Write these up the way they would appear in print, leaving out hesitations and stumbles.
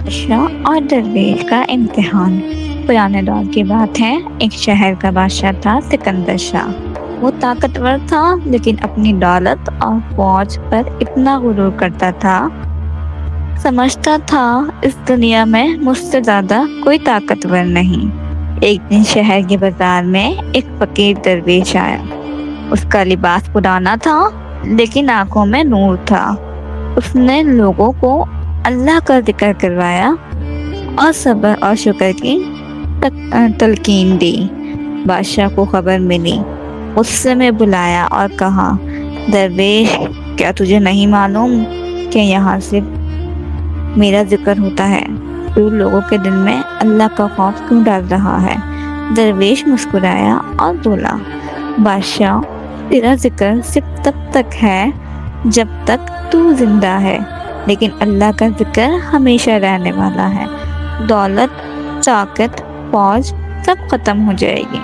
بادشاہ اور درویش کا امتحان۔ پرانے دور کی بات ہے، ایک شہر کا بادشاہ تھا سکندر شاہ۔ وہ طاقتور تھا لیکن اپنی دولت اور فوج پر اتنا غرور کرتا تھا، سمجھتا تھا اس دنیا میں مجھ سے زیادہ کوئی طاقتور نہیں۔ ایک دن شہر کے بازار میں ایک فقیر درویش آیا۔ اس کا لباس پرانا تھا لیکن آنکھوں میں نور تھا۔ اس نے لوگوں کو اللہ کا ذکر کروایا اور صبر اور شکر کی تلقین دی۔ بادشاہ کو خبر ملی، غصے میں بلایا اور کہا، درویش، کیا تجھے نہیں معلوم کہ یہاں صرف میرا ذکر ہوتا ہے؟ تو لوگوں کے دل میں اللہ کا خوف کیوں ڈال رہا ہے؟ درویش مسکرایا اور بولا، بادشاہ، تیرا ذکر صرف تب تک ہے جب تک تو زندہ ہے، لیکن اللہ کا ذکر ہمیشہ رہنے والا ہے۔ دولت، طاقت، فوج سب ختم ہو جائے گی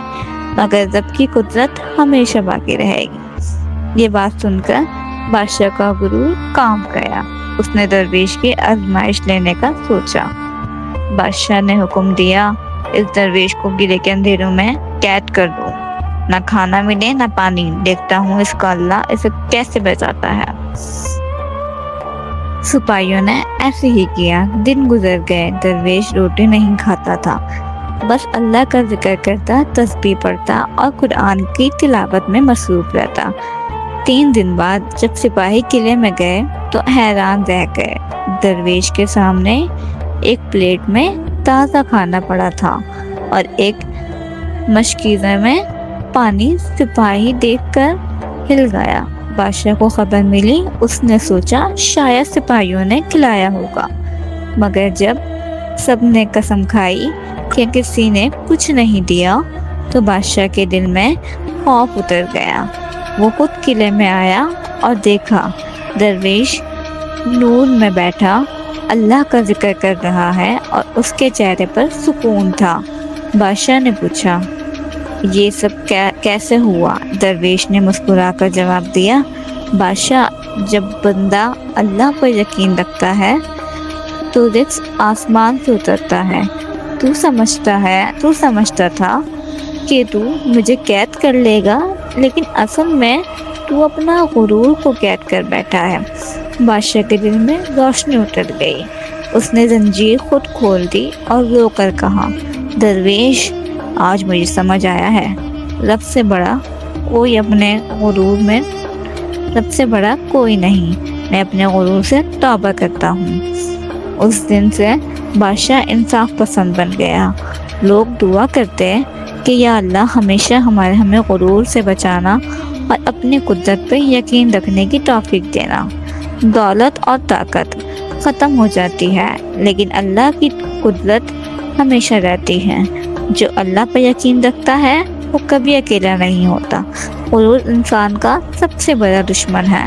مگر رب کی قدرت ہمیشہ باقی رہے گی۔ یہ بات سن کر بادشاہ کا غرور کانپ گیا۔ اس نے درویش کی آزمائش لینے کا سوچا۔ بادشاہ نے حکم دیا، اس درویش کو گرے کے اندھیروں میں قید کر دو، نہ کھانا ملے نہ پانی، دیکھتا ہوں اس کا اللہ اسے کیسے بچاتا ہے۔ سپاہیوں نے ایسے ہی کیا۔ دن گزر گئے، درویش روٹی نہیں کھاتا تھا، بس اللہ کا ذکر کرتا، تسبیح پڑھتا اور قرآن کی تلاوت میں مصروف رہتا۔ 3 دن بعد جب سپاہی قلعے میں گئے تو حیران رہ گئے۔ درویش کے سامنے ایک پلیٹ میں تازہ کھانا پڑا تھا اور ایک مشکیزے میں پانی۔ سپاہی دیکھ کر ہل گیا۔ بادشاہ کو خبر ملی، اس نے سوچا شاید سپاہیوں نے کھلایا ہوگا، مگر جب سب نے قسم کھائی کہ کسی نے کچھ نہیں دیا تو بادشاہ کے دل میں خوف اتر گیا۔ وہ خود قلعے میں آیا اور دیکھا درویش نور میں بیٹھا اللہ کا ذکر کر رہا ہے اور اس کے چہرے پر سکون تھا۔ بادشاہ نے پوچھا، یہ سب کیسے ہوا؟ درویش نے مسکرا کر جواب دیا، بادشاہ، جب بندہ اللہ پر یقین رکھتا ہے تو رزق آسمان سے اترتا ہے۔ تو سمجھتا تھا کہ تو مجھے قید کر لے گا، لیکن اصل میں تو اپنا غرور کو قید کر بیٹھا ہے۔ بادشاہ کے دل میں روشنی اتر گئی۔ اس نے زنجیر خود کھول دی اور رو کر کہا، درویش، آج مجھے سمجھ آیا ہے، رب سے بڑا کوئی نہیں، میں اپنے غرور سے توبہ کرتا ہوں۔ اس دن سے بادشاہ انصاف پسند بن گیا۔ لوگ دعا کرتے کہ یا اللہ ہمیشہ ہمیں غرور سے بچانا اور اپنی قدرت پہ یقین رکھنے کی توفیق دینا۔ دولت اور طاقت ختم ہو جاتی ہے لیکن اللہ کی قدرت ہمیشہ رہتی ہے۔ جو اللہ پر یقین رکھتا ہے وہ کبھی اکیلا نہیں ہوتا۔ غرور انسان کا سب سے بڑا دشمن ہے۔